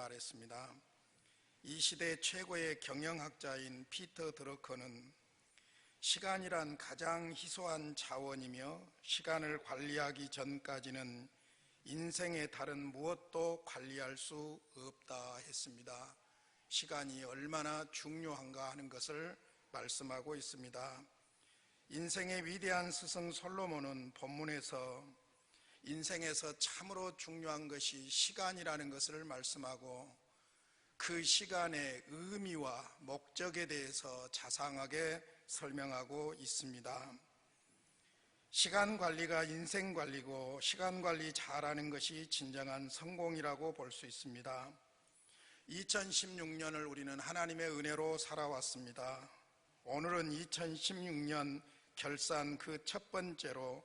말했습니다. 이 시대 최고의 경영학자인 피터 드러커는 시간이란 가장 희소한 자원이며 시간을 관리하기 전까지는 인생의 다른 무엇도 관리할 수 없다 했습니다. 시간이 얼마나 중요한가 하는 것을 말씀하고 있습니다. 인생의 위대한 스승 솔로몬은 본문에서 인생에서 참으로 중요한 것이 시간이라는 것을 말씀하고 그 시간의 의미와 목적에 대해서 자상하게 설명하고 있습니다. 시간 관리가 인생 관리고 시간 관리 잘하는 것이 진정한 성공이라고 볼 수 있습니다. 2016년을 우리는 하나님의 은혜로 살아왔습니다. 오늘은 2016년 결산 그 첫 번째로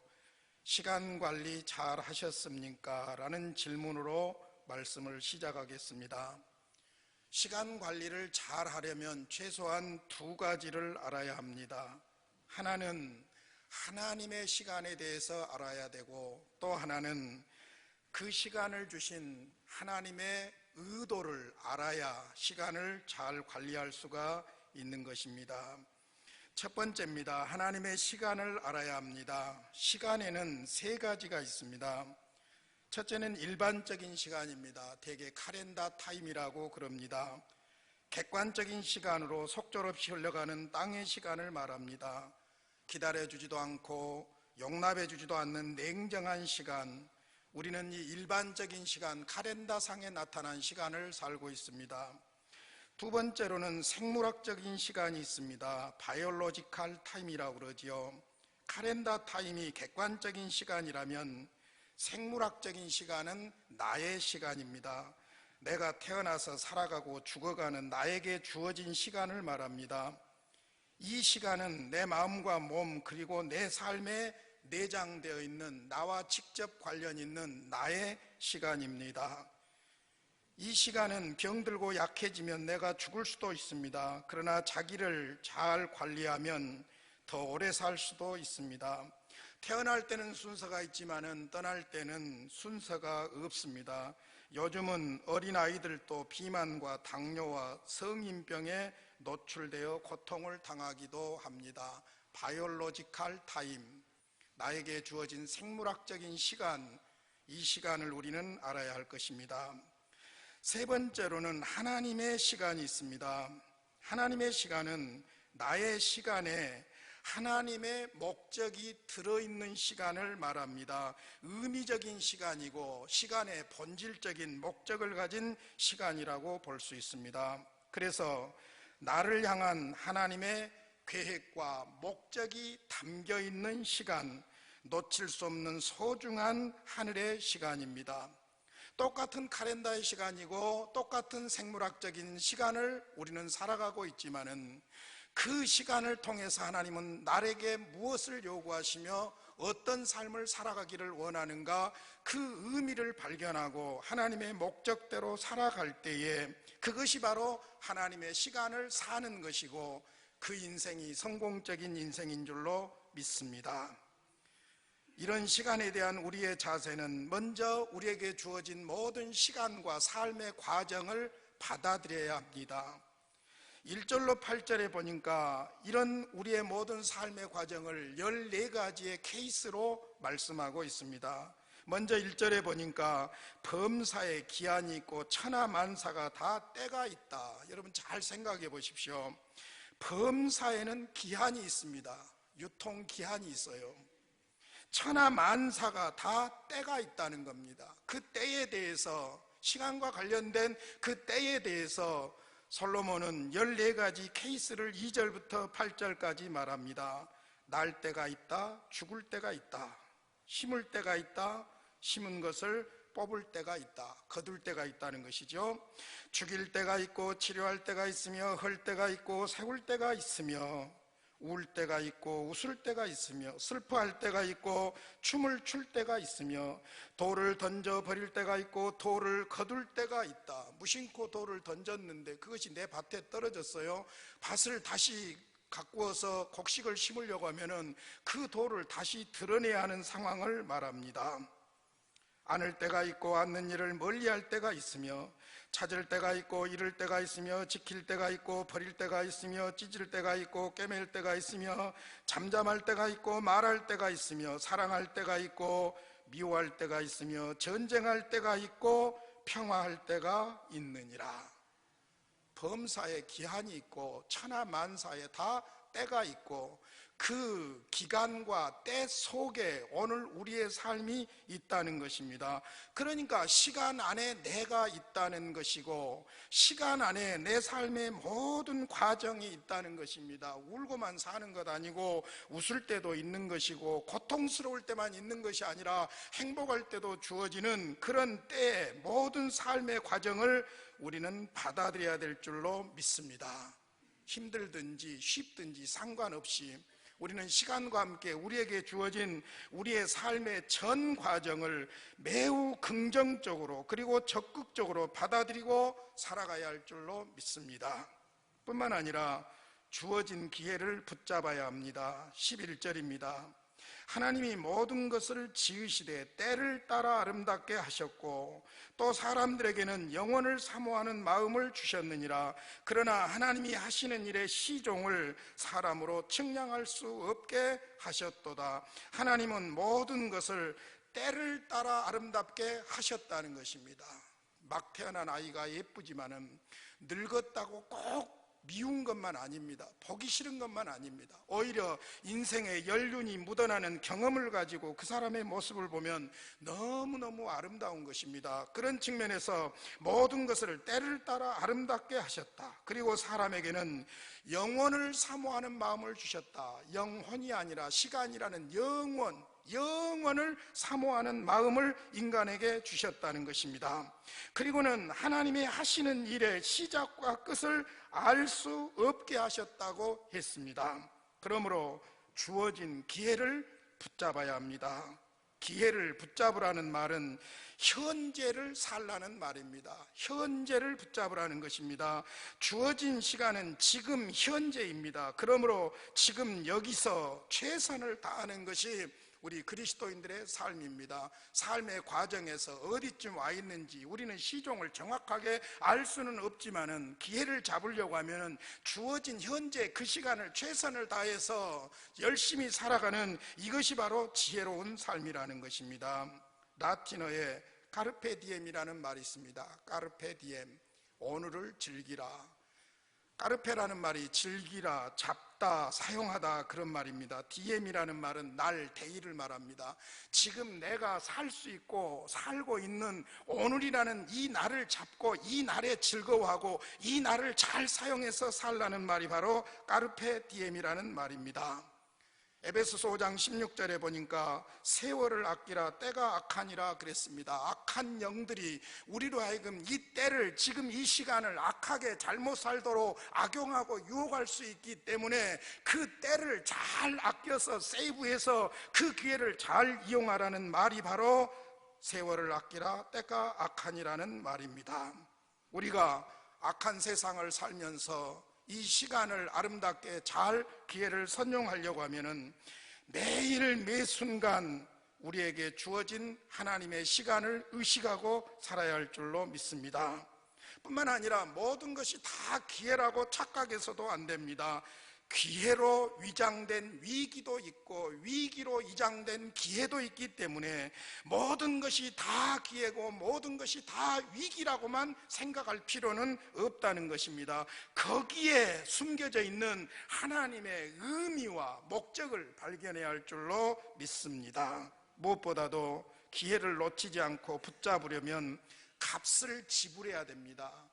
시간 관리 잘 하셨습니까? 라는 질문으로 말씀을 시작하겠습니다. 시간 관리를 잘 하려면 최소한 두 가지를 알아야 합니다. 하나는 하나님의 시간에 대해서 알아야 되고 또 하나는 그 시간을 주신 하나님의 의도를 알아야 시간을 잘 관리할 수가 있는 것입니다. 첫 번째입니다. 하나님의 시간을 알아야 합니다. 시간에는 세 가지가 있습니다. 첫째는 일반적인 시간입니다. 대개 카렌다 타임이라고 그럽니다. 객관적인 시간으로 속절없이 흘러가는 땅의 시간을 말합니다. 기다려주지도 않고 용납해주지도 않는 냉정한 시간, 우리는 이 일반적인 시간, 카렌다상에 나타난 시간을 살고 있습니다. 두 번째로는 생물학적인 시간이 있습니다. 바이올로지컬 타임이라고 그러지요. 카렌다 타임이 객관적인 시간이라면 생물학적인 시간은 나의 시간입니다. 내가 태어나서 살아가고 죽어가는 나에게 주어진 시간을 말합니다. 이 시간은 내 마음과 몸 그리고 내 삶에 내장되어 있는 나와 직접 관련 있는 나의 시간입니다. 이 시간은 병들고 약해지면 내가 죽을 수도 있습니다. 그러나 자기를 잘 관리하면 더 오래 살 수도 있습니다. 태어날 때는 순서가 있지만은 떠날 때는 순서가 없습니다. 요즘은 어린아이들도 비만과 당뇨와 성인병에 노출되어 고통을 당하기도 합니다. 바이올로지컬 타임, 나에게 주어진 생물학적인 시간, 이 시간을 우리는 알아야 할 것입니다. 세 번째로는 하나님의 시간이 있습니다. 하나님의 시간은 나의 시간에 하나님의 목적이 들어있는 시간을 말합니다. 의미적인 시간이고 시간의 본질적인 목적을 가진 시간이라고 볼 수 있습니다. 그래서 나를 향한 하나님의 계획과 목적이 담겨 있는 시간, 놓칠 수 없는 소중한 하늘의 시간입니다. 똑같은 카렌다의 시간이고 똑같은 생물학적인 시간을 우리는 살아가고 있지만은 그 시간을 통해서 하나님은 나에게 무엇을 요구하시며 어떤 삶을 살아가기를 원하는가, 그 의미를 발견하고 하나님의 목적대로 살아갈 때에 그것이 바로 하나님의 시간을 사는 것이고 그 인생이 성공적인 인생인 줄로 믿습니다. 이런 시간에 대한 우리의 자세는 먼저 우리에게 주어진 모든 시간과 삶의 과정을 받아들여야 합니다. 1절로 8절에 보니까 이런 우리의 모든 삶의 과정을 14가지의 케이스로 말씀하고 있습니다. 먼저 1절에 보니까 범사에 기한이 있고 천하만사가 다 때가 있다. 여러분 잘 생각해 보십시오. 범사에는 기한이 있습니다. 유통기한이 있어요. 천하만사가 다 때가 있다는 겁니다. 그 때에 대해서, 시간과 관련된 그 때에 대해서 솔로몬은 14가지 케이스를 2절부터 8절까지 말합니다. 날 때가 있다, 죽을 때가 있다, 심을 때가 있다, 심은 것을 뽑을 때가 있다, 거둘 때가 있다는 것이죠. 죽일 때가 있고 치료할 때가 있으며 헐 때가 있고 세울 때가 있으며 울 때가 있고 웃을 때가 있으며 슬퍼할 때가 있고 춤을 출 때가 있으며 돌을 던져 버릴 때가 있고 돌을 거둘 때가 있다. 무심코 돌을 던졌는데 그것이 내 밭에 떨어졌어요. 밭을 다시 가꾸어서 곡식을 심으려고 하면은 그 돌을 다시 드러내야 하는 상황을 말합니다. 않을 때가 있고 않는 일을 멀리할 때가 있으며 찾을 때가 있고 잃을 때가 있으며 지킬 때가 있고 버릴 때가 있으며 찢을 때가 있고 꿰맬 때가 있으며 잠잠할 때가 있고 말할 때가 있으며 사랑할 때가 있고 미워할 때가 있으며 전쟁할 때가 있고 평화할 때가 있느니라. 범사에 기한이 있고 천하만사에 다 때가 있고 그 기간과 때 속에 오늘 우리의 삶이 있다는 것입니다. 그러니까 시간 안에 내가 있다는 것이고 시간 안에 내 삶의 모든 과정이 있다는 것입니다. 울고만 사는 것 아니고 웃을 때도 있는 것이고 고통스러울 때만 있는 것이 아니라 행복할 때도 주어지는 그런 때의 모든 삶의 과정을 우리는 받아들여야 될 줄로 믿습니다. 힘들든지 쉽든지 상관없이 우리는 시간과 함께 우리에게 주어진 우리의 삶의 전 과정을 매우 긍정적으로 그리고 적극적으로 받아들이고 살아가야 할 줄로 믿습니다. 뿐만 아니라 주어진 기회를 붙잡아야 합니다. 11절입니다. 하나님이 모든 것을 지으시되 때를 따라 아름답게 하셨고 또 사람들에게는 영원을 사모하는 마음을 주셨느니라. 그러나 하나님이 하시는 일의 시종을 사람으로 측량할 수 없게 하셨도다. 하나님은 모든 것을 때를 따라 아름답게 하셨다는 것입니다. 막 태어난 아이가 예쁘지만은 늙었다고 꼭 미운 것만 아닙니다. 보기 싫은 것만 아닙니다. 오히려 인생의 연륜이 묻어나는 경험을 가지고 그 사람의 모습을 보면 너무너무 아름다운 것입니다. 그런 측면에서 모든 것을 때를 따라 아름답게 하셨다. 그리고 사람에게는 영원을 사모하는 마음을 주셨다. 영혼이 아니라 시간이라는 영원을 사모하는 마음을 인간에게 주셨다는 것입니다. 그리고는 하나님이 하시는 일의 시작과 끝을 알 수 없게 하셨다고 했습니다. 그러므로 주어진 기회를 붙잡아야 합니다. 기회를 붙잡으라는 말은 현재를 살라는 말입니다. 현재를 붙잡으라는 것입니다. 주어진 시간은 지금 현재입니다. 그러므로 지금 여기서 최선을 다하는 것이 우리 그리스도인들의 삶입니다. 삶의 과정에서 어디쯤 와 있는지 우리는 시종을 정확하게 알 수는 없지만은 기회를 잡으려고 하면은 주어진 현재 그 시간을 최선을 다해서 열심히 살아가는 이것이 바로 지혜로운 삶이라는 것입니다. 라틴어에 카르페 디엠이라는 말이 있습니다. 카르페 디엠, 오늘을 즐기라. 까르페라는 말이 즐기라, 잡다, 사용하다 그런 말입니다. 디엠이라는 말은 날, 데이를 말합니다. 지금 내가 살 수 있고 살고 있는 오늘이라는 이 날을 잡고 이 날에 즐거워하고 이 날을 잘 사용해서 살라는 말이 바로 까르페 디엠이라는 말입니다. 에베소서 5장 16절에 보니까 세월을 아끼라 때가 악하니라 그랬습니다. 악한 영들이 우리로 하여금 이 때를 지금 이 시간을 악하게 잘못 살도록 악용하고 유혹할 수 있기 때문에 그 때를 잘 아껴서 세이브해서 그 기회를 잘 이용하라는 말이 바로 세월을 아끼라 때가 악하니라는 말입니다. 우리가 악한 세상을 살면서 이 시간을 아름답게 잘 기회를 선용하려고 하면은 매일 매 순간 우리에게 주어진 하나님의 시간을 의식하고 살아야 할 줄로 믿습니다. 뿐만 아니라 모든 것이 다 기회라고 착각해서도 안 됩니다. 기회로 위장된 위기도 있고 위기로 위장된 기회도 있기 때문에 모든 것이 다 기회고 모든 것이 다 위기라고만 생각할 필요는 없다는 것입니다. 거기에 숨겨져 있는 하나님의 의미와 목적을 발견해야 할 줄로 믿습니다. 무엇보다도 기회를 놓치지 않고 붙잡으려면 값을 지불해야 됩니다.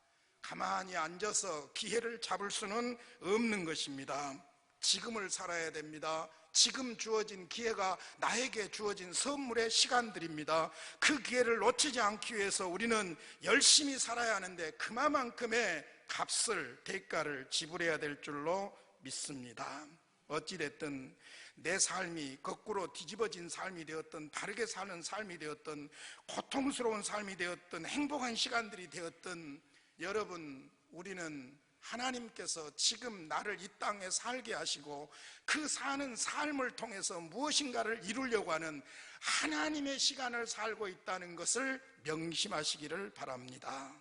가만히 앉아서 기회를 잡을 수는 없는 것입니다. 지금을 살아야 됩니다. 지금 주어진 기회가 나에게 주어진 선물의 시간들입니다. 그 기회를 놓치지 않기 위해서 우리는 열심히 살아야 하는데 그만큼의 값을, 대가를 지불해야 될 줄로 믿습니다. 어찌됐든 내 삶이 거꾸로 뒤집어진 삶이 되었든 바르게 사는 삶이 되었든 고통스러운 삶이 되었든 행복한 시간들이 되었든 여러분, 우리는 하나님께서 지금 나를 이 땅에 살게 하시고 그 사는 삶을 통해서 무엇인가를 이루려고 하는 하나님의 시간을 살고 있다는 것을 명심하시기를 바랍니다.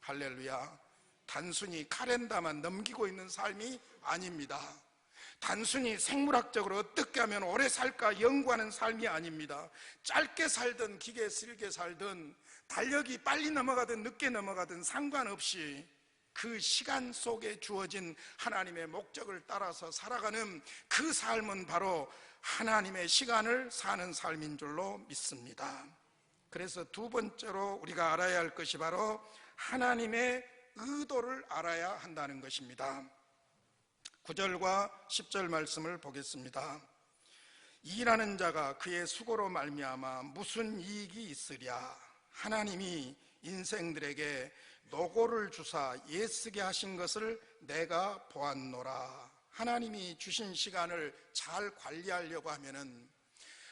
할렐루야. 단순히 카렌다만 넘기고 있는 삶이 아닙니다. 단순히 생물학적으로 어떻게 하면 오래 살까 연구하는 삶이 아닙니다. 짧게 살든 길게 살든 달력이 빨리 넘어가든 늦게 넘어가든 상관없이 그 시간 속에 주어진 하나님의 목적을 따라서 살아가는 그 삶은 바로 하나님의 시간을 사는 삶인 줄로 믿습니다. 그래서 두 번째로 우리가 알아야 할 것이 바로 하나님의 의도를 알아야 한다는 것입니다. 9절과 10절 말씀을 보겠습니다. 일하는 자가 그의 수고로 말미암아 무슨 이익이 있으랴. 하나님이 인생들에게 노고를 주사 애쓰게 하신 것을 내가 보았노라. 하나님이 주신 시간을 잘 관리하려고 하면은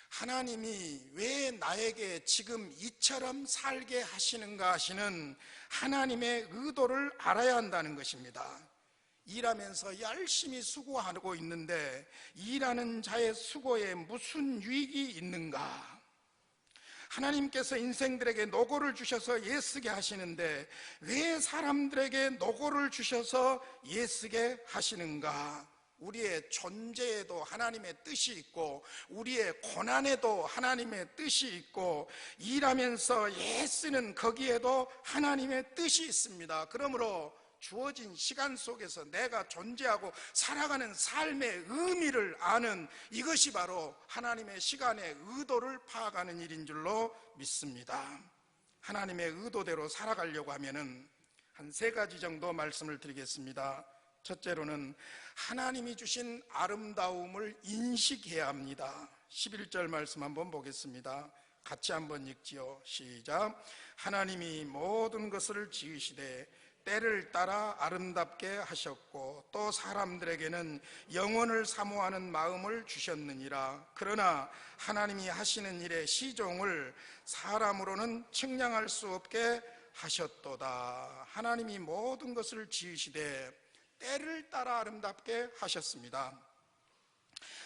하나님이 왜 나에게 지금 이처럼 살게 하시는가 하시는 하나님의 의도를 알아야 한다는 것입니다. 일하면서 열심히 수고하고 있는데 일하는 자의 수고에 무슨 유익이 있는가? 하나님께서 인생들에게 노고를 주셔서 애쓰게 하시는데 왜 사람들에게 노고를 주셔서 애쓰게 하시는가? 우리의 존재에도 하나님의 뜻이 있고 우리의 고난에도 하나님의 뜻이 있고 일하면서 애쓰는 거기에도 하나님의 뜻이 있습니다. 그러므로 주어진 시간 속에서 내가 존재하고 살아가는 삶의 의미를 아는 이것이 바로 하나님의 시간의 의도를 파악하는 일인 줄로 믿습니다. 하나님의 의도대로 살아가려고 하면은 한 3가지 정도 말씀을 드리겠습니다. 첫째로는 하나님이 주신 아름다움을 인식해야 합니다. 11절 말씀 한번 보겠습니다. 같이 한번 읽지요. 시작. 하나님이 모든 것을 지으시되 때를 따라 아름답게 하셨고 또 사람들에게는 영원을 사모하는 마음을 주셨느니라. 그러나 하나님이 하시는 일의 시종을 사람으로는 측량할 수 없게 하셨도다. 하나님이 모든 것을 지으시되 때를 따라 아름답게 하셨습니다.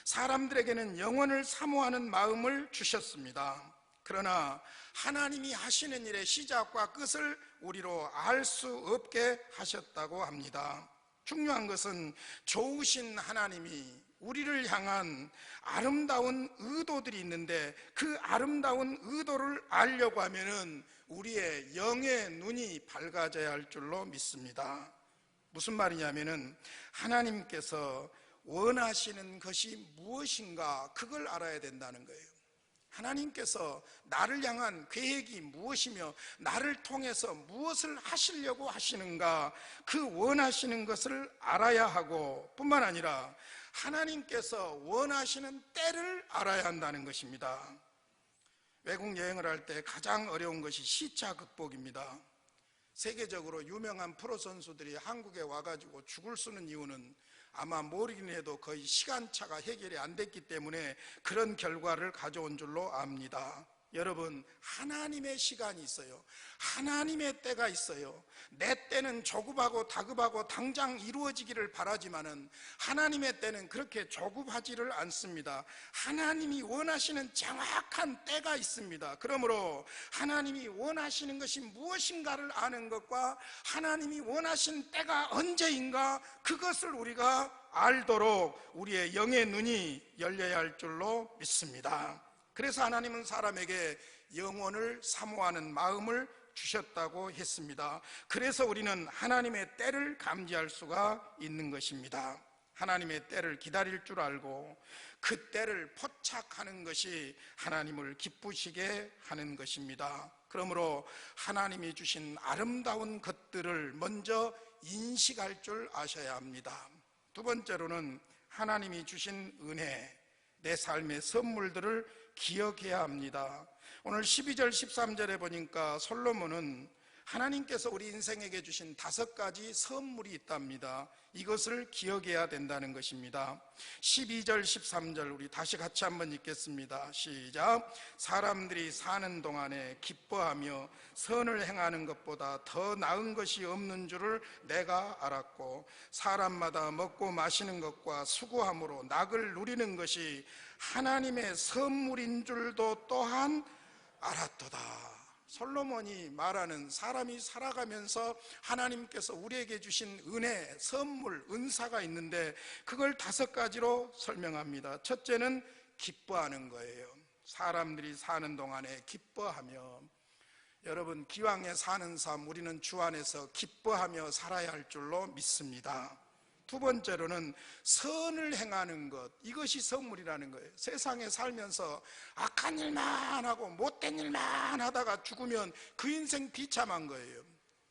사람들에게는 영원을 사모하는 마음을 주셨습니다. 그러나 하나님이 하시는 일의 시작과 끝을 우리로 알 수 없게 하셨다고 합니다. 중요한 것은 좋으신 하나님이 우리를 향한 아름다운 의도들이 있는데 그 아름다운 의도를 알려고 하면은 우리의 영의 눈이 밝아져야 할 줄로 믿습니다. 무슨 말이냐면은 하나님께서 원하시는 것이 무엇인가 그걸 알아야 된다는 거예요. 하나님께서 나를 향한 계획이 무엇이며 나를 통해서 무엇을 하시려고 하시는가 그 원하시는 것을 알아야 하고 뿐만 아니라 하나님께서 원하시는 때를 알아야 한다는 것입니다. 외국 여행을 할 때 가장 어려운 것이 시차 극복입니다. 세계적으로 유명한 프로 선수들이 한국에 와가지고 죽을 쓰는 이유는 아마 모르긴 해도 거의 시간차가 해결이 안 됐기 때문에 그런 결과를 가져온 줄로 압니다. 여러분, 하나님의 시간이 있어요. 하나님의 때가 있어요. 내 때는 조급하고 다급하고 당장 이루어지기를 바라지만은 하나님의 때는 그렇게 조급하지를 않습니다. 하나님이 원하시는 정확한 때가 있습니다. 그러므로 하나님이 원하시는 것이 무엇인가를 아는 것과 하나님이 원하신 때가 언제인가 그것을 우리가 알도록 우리의 영의 눈이 열려야 할 줄로 믿습니다. 그래서 하나님은 사람에게 영원을 사모하는 마음을 주셨다고 했습니다. 그래서 우리는 하나님의 때를 감지할 수가 있는 것입니다. 하나님의 때를 기다릴 줄 알고 그 때를 포착하는 것이 하나님을 기쁘시게 하는 것입니다. 그러므로 하나님이 주신 아름다운 것들을 먼저 인식할 줄 아셔야 합니다. 두 번째로는 하나님이 주신 은혜, 내 삶의 선물들을 기억해야 합니다. 오늘 12절 13절에 보니까 솔로몬은 하나님께서 우리 인생에게 주신 5가지 선물이 있답니다. 이것을 기억해야 된다는 것입니다. 12절 13절 우리 다시 같이 한번 읽겠습니다. 시작. 사람들이 사는 동안에 기뻐하며 선을 행하는 것보다 더 나은 것이 없는 줄을 내가 알았고, 사람마다 먹고 마시는 것과 수고함으로 낙을 누리는 것이 하나님의 선물인 줄도 또한 알았도다. 솔로몬이 말하는, 사람이 살아가면서 하나님께서 우리에게 주신 은혜, 선물, 은사가 있는데 그걸 5가지로 설명합니다. 첫째는 기뻐하는 거예요. 사람들이 사는 동안에 기뻐하며, 여러분 기왕에 사는 삶 우리는 주 안에서 기뻐하며 살아야 할 줄로 믿습니다. 두 번째로는 선을 행하는 것, 이것이 선물이라는 거예요. 세상에 살면서 악한 일만 하고 못된 일만 하다가 죽으면 그 인생 비참한 거예요.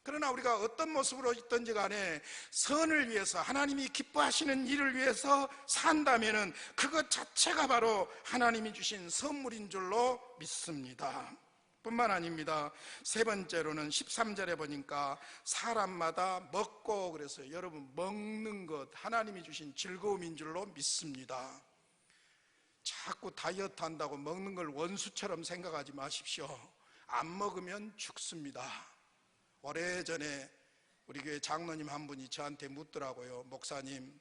그러나 우리가 어떤 모습으로 있든지 간에 선을 위해서, 하나님이 기뻐하시는 일을 위해서 산다면 그것 자체가 바로 하나님이 주신 선물인 줄로 믿습니다. 뿐만 아닙니다. 세 번째로는 13절에 보니까 사람마다 먹고, 그래서 여러분 먹는 것 하나님이 주신 즐거움인 줄로 믿습니다. 자꾸 다이어트 한다고 먹는 걸 원수처럼 생각하지 마십시오. 안 먹으면 죽습니다. 오래전에 우리 교회 장로님 한 분이 저한테 묻더라고요. 목사님,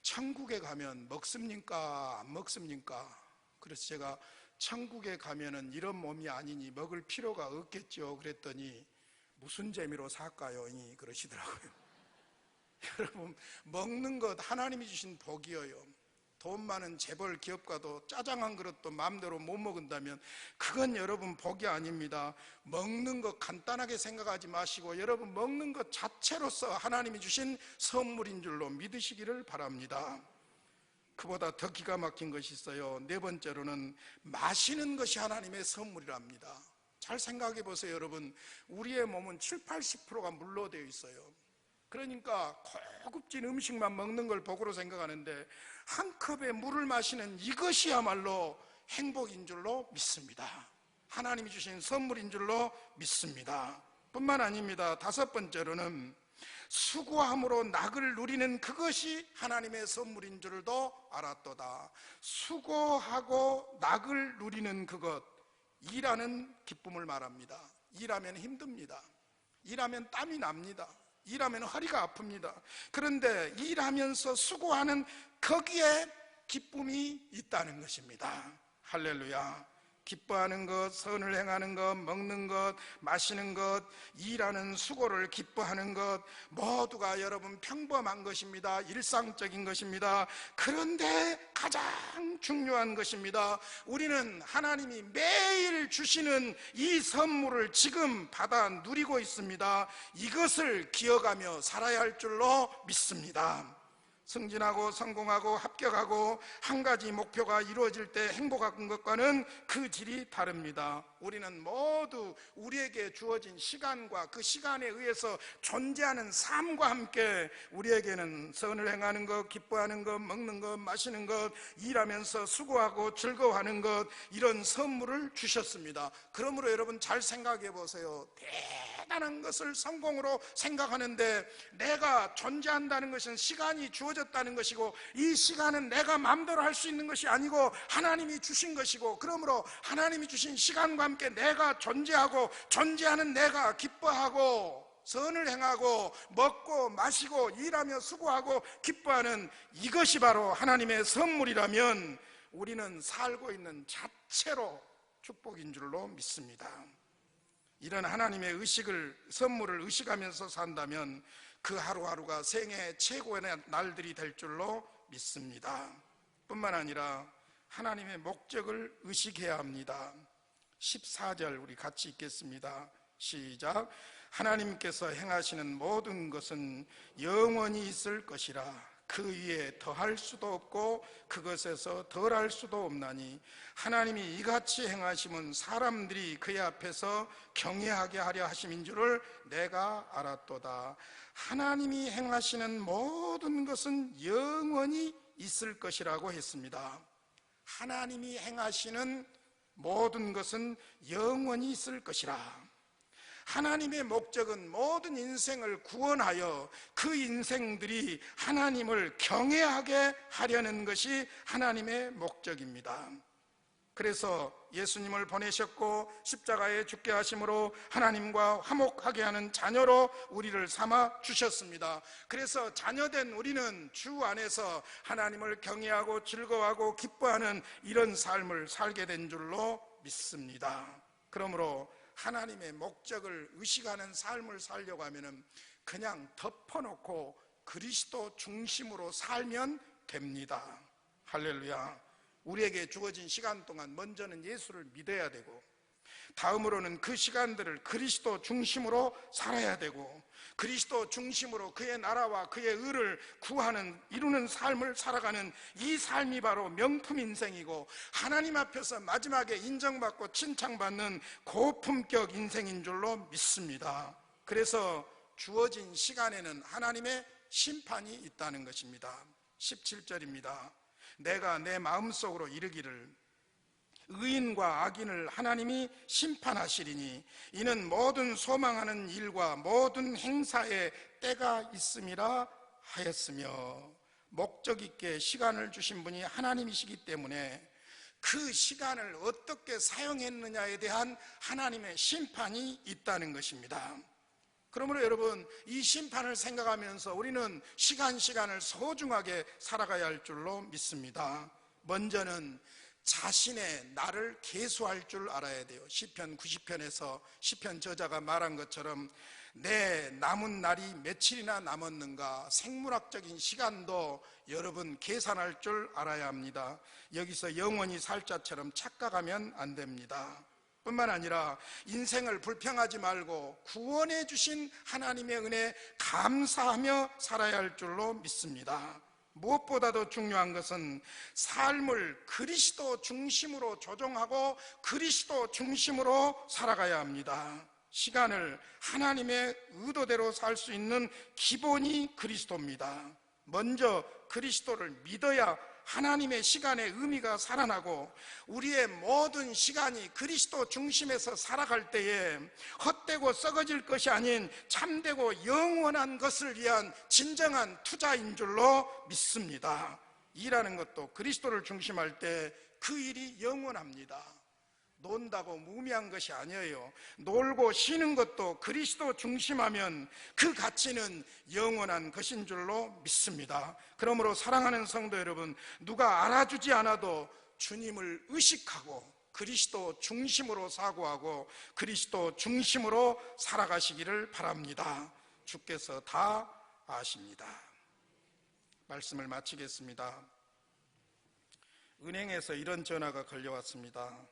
천국에 가면 먹습니까? 안 먹습니까? 그래서 제가 천국에 가면은 이런 몸이 아니니 먹을 필요가 없겠죠. 그랬더니 무슨 재미로 살까요? 그러시더라고요. 여러분, 먹는 것 하나님이 주신 복이에요. 돈 많은 재벌 기업가도 짜장 한 그릇도 마음대로 못 먹는다면 그건 여러분 복이 아닙니다. 먹는 것 간단하게 생각하지 마시고 여러분 먹는 것 자체로서 하나님이 주신 선물인 줄로 믿으시기를 바랍니다. 그보다 더 기가 막힌 것이 있어요. 네 번째로는 마시는 것이 하나님의 선물이랍니다. 잘 생각해 보세요. 여러분, 우리의 몸은 70-80%가 물로 되어 있어요. 그러니까 고급진 음식만 먹는 걸 복으로 생각하는데 한 컵의 물을 마시는 이것이야말로 행복인 줄로 믿습니다. 하나님이 주신 선물인 줄로 믿습니다. 뿐만 아닙니다. 5번째로는 수고함으로 낙을 누리는 그것이 하나님의 선물인 줄도 알았도다. 수고하고 낙을 누리는 그것, 일하는 기쁨을 말합니다. 일하면 힘듭니다. 일하면 땀이 납니다. 일하면 허리가 아픕니다. 그런데 일하면서 수고하는 거기에 기쁨이 있다는 것입니다. 할렐루야. 기뻐하는 것, 선을 행하는 것, 먹는 것, 마시는 것, 일하는 수고를 기뻐하는 것, 모두가 여러분 평범한 것입니다. 일상적인 것입니다. 그런데 가장 중요한 것입니다. 우리는 하나님이 매일 주시는 이 선물을 지금 받아 누리고 있습니다. 이것을 기억하며 살아야 할 줄로 믿습니다. 승진하고 성공하고 합격하고 한 가지 목표가 이루어질 때 행복한 것과는 그 질이 다릅니다. 우리는 모두 우리에게 주어진 시간과 그 시간에 의해서 존재하는 삶과 함께 우리에게는 선을 행하는 것, 기뻐하는 것, 먹는 것, 마시는 것, 일하면서 수고하고 즐거워하는 것, 이런 선물을 주셨습니다. 그러므로 여러분 잘 생각해 보세요. 대단한 것을 성공으로 생각하는데 내가 존재한다는 것은 시간이 주어졌다는 것이고, 이 시간은 내가 마음대로 할 수 있는 것이 아니고 하나님이 주신 것이고, 그러므로 하나님이 주신 시간과 함께 내가 존재하고, 존재하는 내가 기뻐하고 선을 행하고 먹고 마시고 일하며 수고하고 기뻐하는 이것이 바로 하나님의 선물이라면 우리는 살고 있는 자체로 축복인 줄로 믿습니다. 이런 하나님의 의식을, 선물을 의식하면서 산다면 그 하루하루가 생애 최고의 날들이 될 줄로 믿습니다. 뿐만 아니라 하나님의 목적을 의식해야 합니다. 14절 우리 같이 읽겠습니다. 시작. 하나님께서 행하시는 모든 것은 영원히 있을 것이라. 그 위에 더할 수도 없고 그것에서 덜할 수도 없나니 하나님이 이같이 행하심은 사람들이 그의 앞에서 경외하게 하려 하심인 줄을 내가 알았도다. 하나님이 행하시는 모든 것은 영원히 있을 것이라고 했습니다. 하나님이 행하시는 모든 것은 영원히 있을 것이라. 하나님의 목적은 모든 인생을 구원하여 그 인생들이 하나님을 경외하게 하려는 것이 하나님의 목적입니다. 그래서 예수님을 보내셨고 십자가에 죽게 하심으로 하나님과 화목하게 하는 자녀로 우리를 삼아 주셨습니다. 그래서 자녀된 우리는 주 안에서 하나님을 경외하고 즐거워하고 기뻐하는 이런 삶을 살게 된 줄로 믿습니다. 그러므로 하나님의 목적을 의식하는 삶을 살려고 하면 그냥 덮어놓고 그리스도 중심으로 살면 됩니다. 할렐루야. 우리에게 주어진 시간 동안 먼저는 예수를 믿어야 되고, 다음으로는 그 시간들을 그리스도 중심으로 살아야 되고, 그리스도 중심으로 그의 나라와 그의 의를 이루는 삶을 살아가는 이 삶이 바로 명품 인생이고, 하나님 앞에서 마지막에 인정받고 칭찬받는 고품격 인생인 줄로 믿습니다. 그래서 주어진 시간에는 하나님의 심판이 있다는 것입니다. 17절입니다. 내가 내 마음속으로 이르기를 의인과 악인을 하나님이 심판하시리니 이는 모든 소망하는 일과 모든 행사에 때가 있음이라 하였으며, 목적 있게 시간을 주신 분이 하나님이시기 때문에 그 시간을 어떻게 사용했느냐에 대한 하나님의 심판이 있다는 것입니다. 그러므로 여러분, 이 심판을 생각하면서 우리는 시간을 소중하게 살아가야 할 줄로 믿습니다. 먼저는 자신의 나를 계수할 줄 알아야 돼요. 시편 90편에서 시편 저자가 말한 것처럼 내 남은 날이 며칠이나 남았는가, 생물학적인 시간도 여러분 계산할 줄 알아야 합니다. 여기서 영원히 살 자처럼 착각하면 안 됩니다. 뿐만 아니라 인생을 불평하지 말고 구원해 주신 하나님의 은혜에 감사하며 살아야 할 줄로 믿습니다. 무엇보다도 중요한 것은 삶을 그리스도 중심으로 조정하고 그리스도 중심으로 살아가야 합니다. 시간을 하나님의 의도대로 살 수 있는 기본이 그리스도입니다. 먼저 그리스도를 믿어야 하나님의 시간의 의미가 살아나고, 우리의 모든 시간이 그리스도 중심에서 살아갈 때에 헛되고 썩어질 것이 아닌 참되고 영원한 것을 위한 진정한 투자인 줄로 믿습니다. 일하는 것도 그리스도를 중심할 때 그 일이 영원합니다. 논다고 무미한 것이 아니에요. 놀고 쉬는 것도 그리스도 중심하면 그 가치는 영원한 것인 줄로 믿습니다. 그러므로 사랑하는 성도 여러분, 누가 알아주지 않아도 주님을 의식하고 그리스도 중심으로 사고하고 그리스도 중심으로 살아가시기를 바랍니다. 주께서 다 아십니다. 말씀을 마치겠습니다. 은행에서 이런 전화가 걸려왔습니다.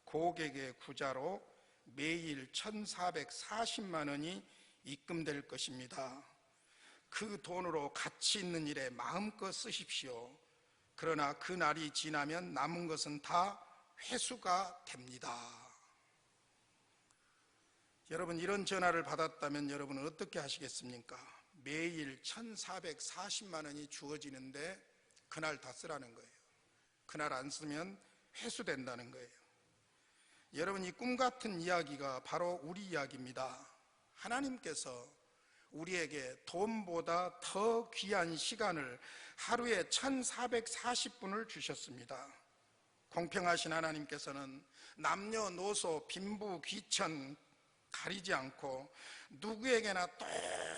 고객의 구자로 매일 1,440만 원이 입금될 것입니다. 그 돈으로 가치 있는 일에 마음껏 쓰십시오. 그러나 그 날이 지나면 남은 것은 다 회수가 됩니다. 여러분, 이런 전화를 받았다면 여러분은 어떻게 하시겠습니까? 매일 1,440만 원이 주어지는데 그날 다 쓰라는 거예요. 그날 안 쓰면 회수된다는 거예요. 여러분, 이 꿈같은 이야기가 바로 우리 이야기입니다. 하나님께서 우리에게 돈보다 더 귀한 시간을 하루에 1,440분을 주셨습니다. 공평하신 하나님께서는 남녀노소 빈부 귀천 가리지 않고 누구에게나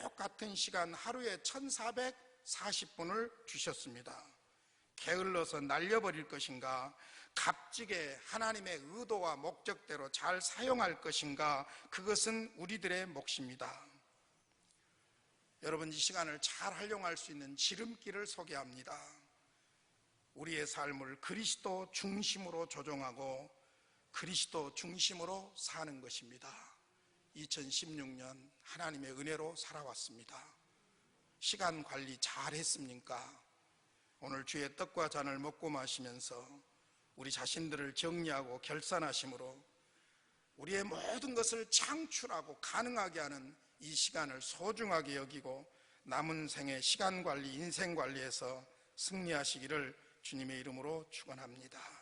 똑같은 시간 하루에 1,440분을 주셨습니다. 게을러서 날려버릴 것인가, 값지게 하나님의 의도와 목적대로 잘 사용할 것인가, 그것은 우리들의 몫입니다. 여러분, 이 시간을 잘 활용할 수 있는 지름길을 소개합니다. 우리의 삶을 그리스도 중심으로 조정하고 그리스도 중심으로 사는 것입니다. 2016년 하나님의 은혜로 살아왔습니다. 시간 관리 잘 했습니까? 오늘 주의 떡과 잔을 먹고 마시면서 우리 자신들을 정리하고 결산하심으로 우리의 모든 것을 창출하고 가능하게 하는 이 시간을 소중하게 여기고 남은 생의 시간 관리, 인생 관리에서 승리하시기를 주님의 이름으로 축원합니다.